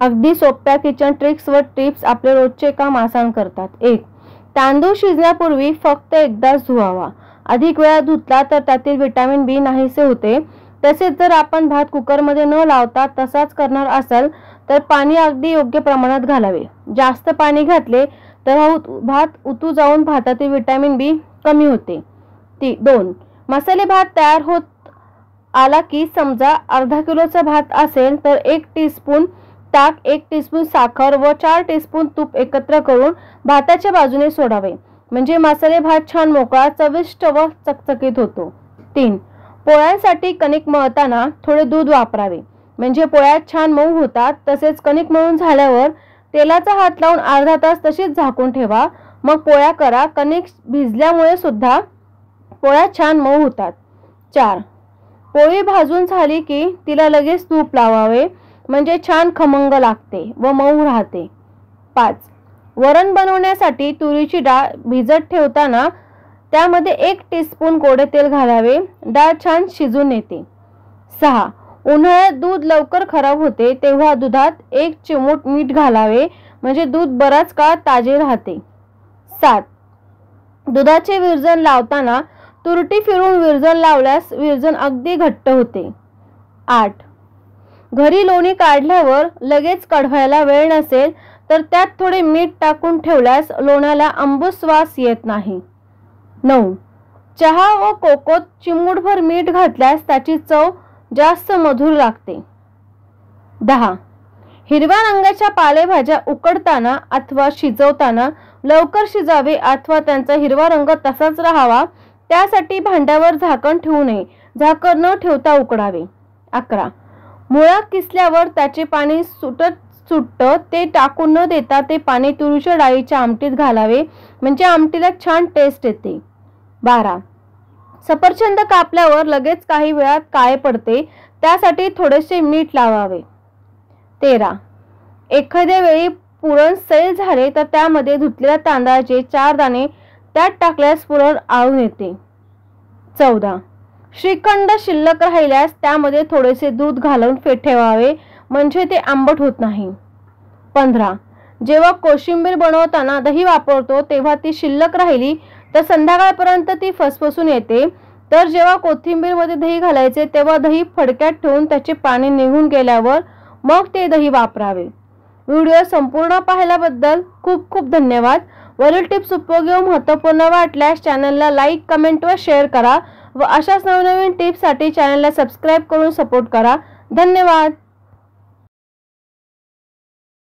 अगदी सोप्या kitchen tricks व टिप्स आपले रोजचे काम आसान करतात. 1. तांदूळ शिजण्यापूर्वी फक्त एकदाच धुवावा. अधिक वेळा धुतला तर त्यातील व्हिटॅमिन बी नाहीसे होते. तसेच जर आपण भात कुकरमध्ये न लावता तसाच करणार असाल तर पाणी अगदी योग्य प्रमाणात घालावे. जास्त पाणी घातले तर भात उतू जाऊन भातातील व्हिटॅमिन बी कमी होते. 2. मसाले भात तयार होत आला की समजा अर्धा किलोचा भात असेल तर 1 टीस्पून ताक, 1 टीस्पून साखर व 4 टीस्पून तूप एकत्र करून भाताच्या बाजूने सोडावे. म्हणजे मसाले भात छान मोकळा, चविष्ट व चकचकीत होतो. 3. पोळ्यांसाठी कणिक मळताना थोडे दूध वापरावे. म्हणजे पोळ्या छान मऊ होतात. तसेच कणिक मळून झाल्यावर तेलाचा हात लावून अर्धा तास तशीच झाकून ठेवा. मग पोळ्या करा. कणिक भिजल्यामुळे सुद्धा पोळ्या छान मऊ होतात. 4. पोळी भाजून झाली की तिला लगेच तूप लावावे. म्हणजे छान खमंग लागते व मऊ राहते. 5. वरण बनवण्यासाठी तुरीची डाळ भिजत ठेवताना त्यामध्ये 1 टीस्पून गोडे तेल घालावे. डाळ छान शिजून येते. 6. उन्हाळ्यात दूध लवकर खराब होते तेव्हा दुधात 1 चिमूट मीठ घालावे. म्हणजे दूध बराच काळ ताजे राहते. 7. दुधाचे विरजण लावताना तुरटी फिरून विरजण लावल्यास विरजण अगदी घट्ट होते. 8. घरी लोणी काढल्यावर लगेच कढवायला वेळ नसेल तर त्यात थोडे मीठ टाकून ठेवल्यास लोण्याला आंबूस वास येत नाही. 9. चहा व कोकोत चिमूटभर मीठ घातल्यास त्याची चव जास्त मधुर लागते. 10. हिरव्या रंगाच्या पालेभाज्या उकडताना अथवा शिजवताना लवकर शिजावे अथवा त्यांचा हिरवा रंग तसाच राहावा त्यासाठी भांड्यावर झाकण ठेवू नये. झाकण न ठेवता उकडावे. 11. मुळा किसल्यावर त्याचे पाणी सुटतं ते टाकून न देता ते पाणी तुरीच्या डाळीच्या आमटीत घालावे. म्हणजे आमटीला छान टेस्ट येते. 12. सफरचंद कापल्यावर लगेच काही वेळात काळे पडते त्यासाठी थोडेसे मीठ लावावे. 13. एखाद्या वेळी पुरण सैल झाले तर त्यामध्ये धुतलेल्या तांदळाचे 4 दाणे त्यात टाकल्यास पुरण आळून येते. 14. श्रीखंड शिल्लक राहिल्यास त्यामध्ये थोडेसे दूध घालून ठेवावे. म्हणजे ते आंबट होत नाही. 15. जेव्हा कोशिंबीर बनवताना दही वापरतो तेव्हा ती शिल्लक राहिली तर संध्याकाळपर्यंत ती फसफसून येते. तर जेव्हा कोथिंबीरमध्ये दही घालायचे तेव्हा दही फडक्यात ठेवून त्याचे पाणी निघून गेल्यावर मग ते दही वापरावे. व्हिडिओ संपूर्ण पाहिल्याबद्दल खूप खूप धन्यवाद. वरील टिप्स उपयोगी व महत्त्वपूर्ण वाटल्यास चॅनलला लाईक, कमेंट व शेअर करा व अशाच नवनवीन टिप्ससाठी चॅनलला सबस्क्राईब करून सपोर्ट करा. धन्यवाद.